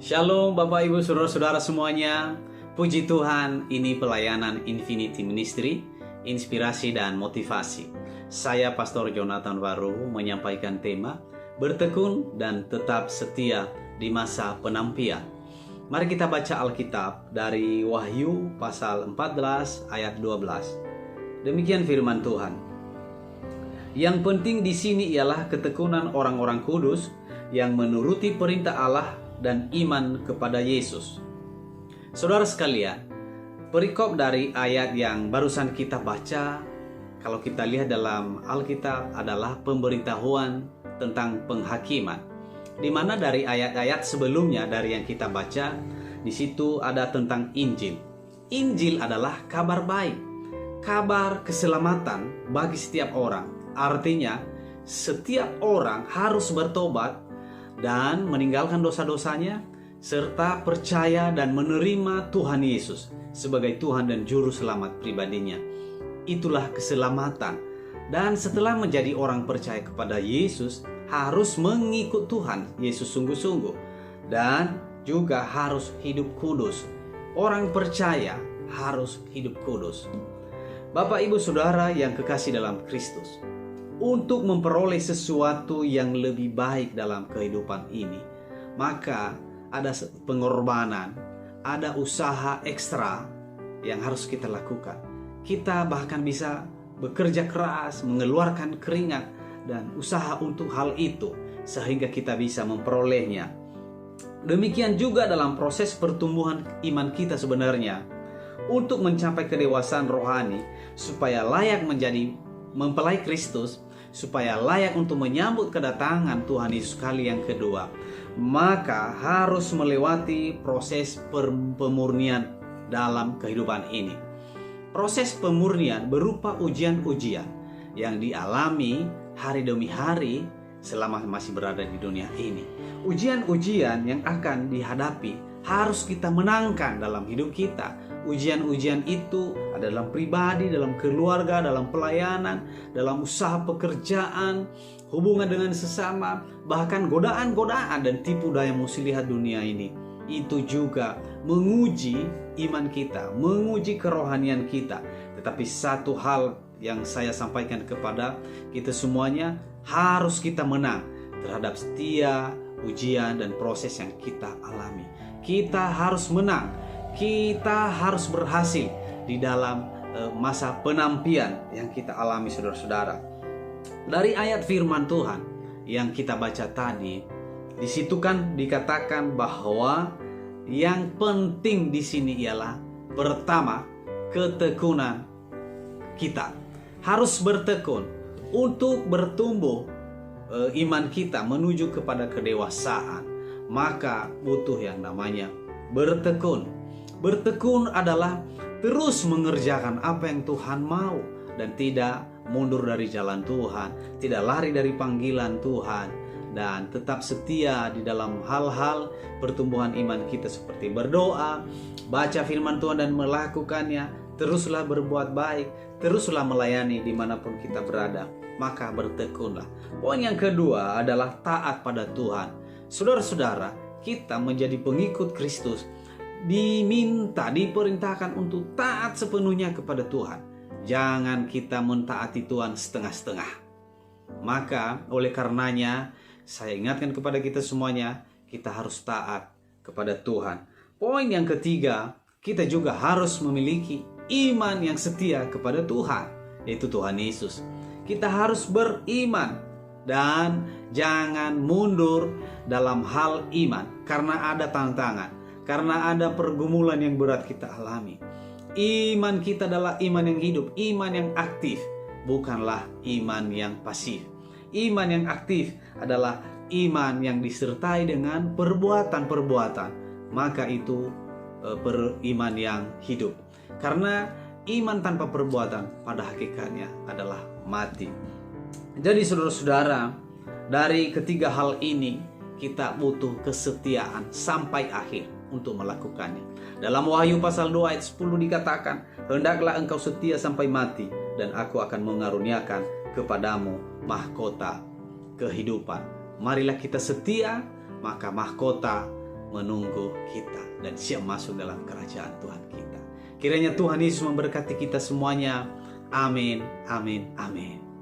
Shalom Bapak Ibu Saudara-saudara semuanya. Puji Tuhan, ini pelayanan Infinity Ministry, inspirasi dan motivasi. Saya Pastor Jonathan Baru menyampaikan tema bertekun dan tetap setia di masa penantian. Mari kita baca Alkitab dari Wahyu pasal 14 ayat 12. Demikian firman Tuhan. Yang penting di sini ialah ketekunan orang-orang kudus yang menuruti perintah Allah dan iman kepada Yesus. Saudara sekalian, perikop dari ayat yang barusan kita baca, kalau kita lihat dalam Alkitab adalah pemberitahuan tentang penghakiman. Di mana dari ayat-ayat sebelumnya dari yang kita baca, di situ ada tentang Injil. Injil adalah kabar baik, kabar keselamatan bagi setiap orang. Artinya, setiap orang harus bertobat dan meninggalkan dosa-dosanya, serta percaya dan menerima Tuhan Yesus sebagai Tuhan dan Juru Selamat pribadinya. Itulah keselamatan. Dan setelah menjadi orang percaya kepada Yesus, harus mengikut Tuhan Yesus sungguh-sungguh. Dan juga harus hidup kudus. Orang percaya harus hidup kudus. Bapak, Ibu, Saudara yang kekasih dalam Kristus, untuk memperoleh sesuatu yang lebih baik dalam kehidupan ini, maka ada pengorbanan, ada usaha ekstra yang harus kita lakukan. Kita bahkan bisa bekerja keras, mengeluarkan keringat dan usaha untuk hal itu, sehingga kita bisa memperolehnya. Demikian juga dalam proses pertumbuhan iman kita sebenarnya, untuk mencapai kedewasaan rohani, supaya layak menjadi mempelai Kristus, supaya layak untuk menyambut kedatangan Tuhan Yesus kali yang kedua, maka harus melewati proses pemurnian dalam kehidupan ini. Proses pemurnian berupa ujian-ujian yang dialami hari demi hari selama masih berada di dunia ini. Ujian-ujian yang akan dihadapi harus kita menangkan dalam hidup kita. Ujian-ujian itu ada dalam pribadi, dalam keluarga, dalam pelayanan, dalam usaha pekerjaan, hubungan dengan sesama, bahkan godaan-godaan dan tipu daya muslihat dunia ini. Itu juga menguji iman kita, menguji kerohanian kita. Tetapi satu hal yang saya sampaikan kepada kita semuanya, harus kita menang terhadap setiap ujian dan proses yang kita alami. Kita harus menang. Kita harus berhasil di dalam masa penantian yang kita alami, saudara-saudara. Dari ayat firman Tuhan yang kita baca tadi, di situ kan dikatakan bahwa yang penting di sini ialah pertama, ketekunan kita. Harus bertekun untuk bertumbuh iman kita menuju kepada kedewasaan. Maka butuh yang namanya bertekun. Bertekun adalah terus mengerjakan apa yang Tuhan mau dan tidak mundur dari jalan Tuhan, tidak lari dari panggilan Tuhan, dan tetap setia di dalam hal-hal pertumbuhan iman kita seperti berdoa, baca firman Tuhan dan melakukannya, teruslah berbuat baik, teruslah melayani dimanapun kita berada, maka bertekunlah. Poin yang kedua adalah taat pada Tuhan. Saudara-saudara, kita menjadi pengikut Kristus diperintahkan untuk taat sepenuhnya kepada Tuhan. Jangan kita mentaati Tuhan setengah-setengah. Maka oleh karenanya saya ingatkan kepada kita semuanya, kita harus taat kepada Tuhan. Poin yang ketiga, kita juga harus memiliki iman yang setia kepada Tuhan, yaitu Tuhan Yesus. Kita harus beriman dan jangan mundur dalam hal iman, karena ada tantangan, karena ada pergumulan yang berat kita alami. Iman kita adalah iman yang hidup, iman yang aktif, bukanlah iman yang pasif. Iman yang aktif adalah iman yang disertai dengan perbuatan-perbuatan. Maka itu beriman yang hidup. Karena iman tanpa perbuatan pada hakikatnya adalah mati. Jadi saudara-saudara, dari ketiga hal ini kita butuh kesetiaan sampai akhir untuk melakukannya. Dalam Wahyu pasal 2 ayat 10 dikatakan, hendaklah engkau setia sampai mati, dan aku akan mengaruniakan kepadamu mahkota kehidupan. Marilah kita setia, maka mahkota menunggu kita dan siap masuk dalam kerajaan Tuhan kita. Kiranya Tuhan Yesus memberkati kita semuanya. Amin, amin, amin.